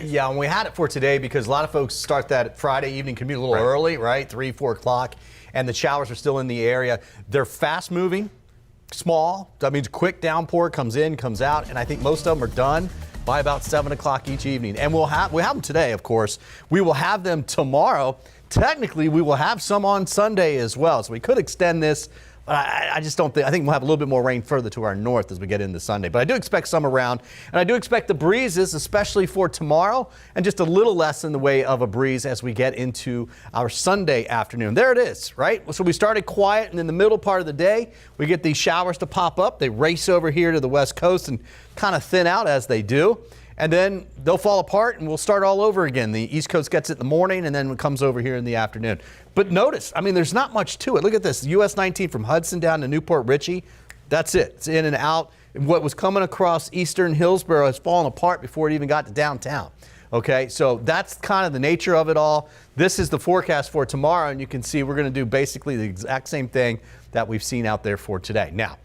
Yeah, and we had it for today because a lot of folks start that Friday evening commute a little early, right? 3, 4 o'clock, and the showers are still in the area. They're fast moving, small. That means quick downpour comes in, comes out, and I think most of them are done by about 7 o'clock each evening. And we'll have them today, of course. We will have them tomorrow. Technically, we will have some on Sunday as well, so we could extend this. But I just don't think, I think we'll have a little bit more rain further to our north as we get into Sunday. But I do expect some around, and I do expect the breezes, especially for tomorrow, and just a little less in the way of a breeze as we get into our Sunday afternoon. There it is, right? So we started quiet, and in the middle part of the day, we get these showers to pop up. They race over here to the west coast and kind of thin out as they do. And then they'll fall apart and we'll start all over again. The East Coast gets it in the morning and then it comes over here in the afternoon. But notice, I mean, there's not much to it. Look at this, US 19 from Hudson down to Newport Richey. That's it. It's in and out. What was coming across eastern Hillsborough has fallen apart before it even got to downtown. Okay, so that's kind of the nature of it all. This is the forecast for tomorrow, and you can see we're going to do basically the exact same thing that we've seen out there for today. Now,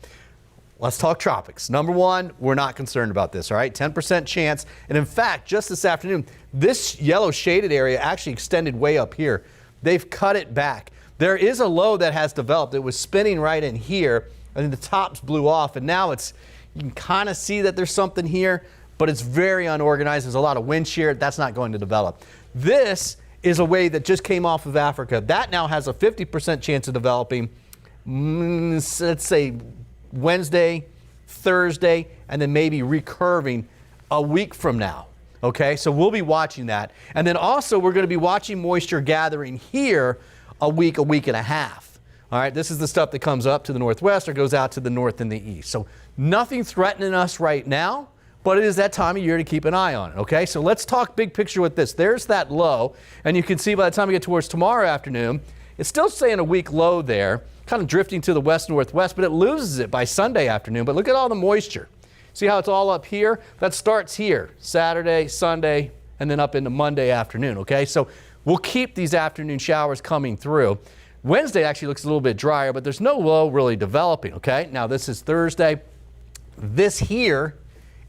let's talk tropics. Number one, we're not concerned about this, all right? 10% chance. And in fact, just this afternoon, this yellow shaded area actually extended way up here. They've cut it back. There is a low that has developed. It was spinning right in here, and then the tops blew off. And now it's, you can kind of see that there's something here, but it's very unorganized. There's a lot of wind shear. That's not going to develop. This is a wave that just came off of Africa. That now has a 50% chance of developing, let's say, Wednesday, Thursday, and then maybe recurving a week from now. Okay, so we'll be watching that. And then also we're going to be watching moisture gathering here a week and a half. All right, this is the stuff that comes up to the northwest or goes out to the north and the east. So nothing threatening us right now, but it is that time of year to keep an eye on it. Okay, so let's talk big picture with this. There's that low, and you can see by the time we get towards tomorrow afternoon, it's still saying a weak low there, kind of drifting to the west-northwest, but it loses it by Sunday afternoon. But look at all the moisture. See how it's all up here? That starts here, Saturday, Sunday, and then up into Monday afternoon, okay? So we'll keep these afternoon showers coming through. Wednesday actually looks a little bit drier, but there's no low really developing, okay? Now this is Thursday. This here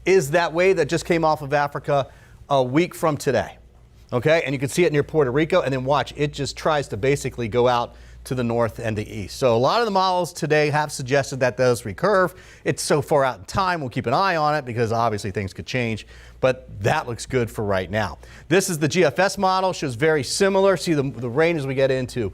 is that wave that just came off of Africa a week from today, okay? And you can see it near Puerto Rico, and then watch, it just tries to basically go out to the north and the east. So a lot of the models today have suggested that those recurve. It's so far out in time, we'll keep an eye on it because obviously things could change, but that looks good for right now. This is the GFS model, shows very similar. See the rain as we get into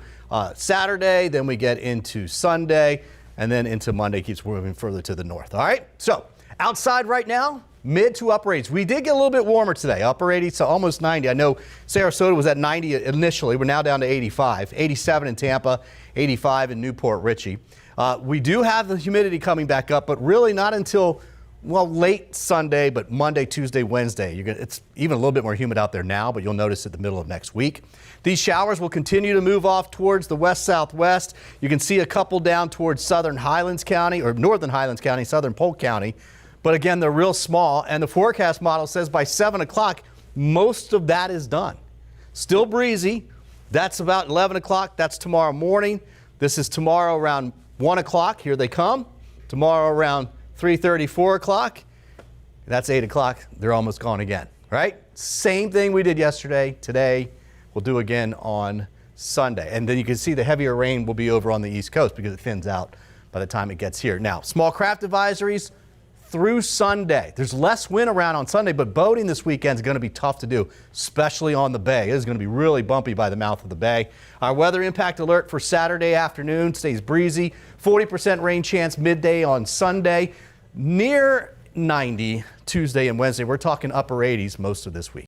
Saturday, then we get into Sunday, and then into Monday, keeps moving further to the north. All right, so outside right now, mid to upper 80s. We did get a little bit warmer today, upper 80s to almost 90. I know Sarasota was at 90 initially. We're now down to 85. 87 in Tampa, 85 in Newport Richey. We do have the humidity coming back up, but really not until, well, late Sunday, but Monday, Tuesday, Wednesday. It's even a little bit more humid out there now, but you'll notice it the middle of next week. These showers will continue to move off towards the west-southwest. You can see a couple down towards southern Highlands County, or northern Highlands County, southern Polk County. But again, they're real small, and the forecast model says by 7 o'clock, most of that is done. Still breezy. That's about 11 o'clock. That's tomorrow morning. This is tomorrow around 1 o'clock. Here they come. Tomorrow around 3:30, 4 o'clock. That's 8 o'clock. They're almost gone again, right? Same thing we did yesterday. Today, we'll do again on Sunday. And then you can see the heavier rain will be over on the East Coast because it thins out by the time it gets here. Now, small craft advisories through Sunday. There's less wind around on Sunday, but boating this weekend is going to be tough to do, especially on the bay. It is going to be really bumpy by the mouth of the bay. Our weather impact alert for Saturday afternoon stays breezy. 40% rain chance midday on Sunday. Near 90 Tuesday and Wednesday. We're talking upper 80s most of this week.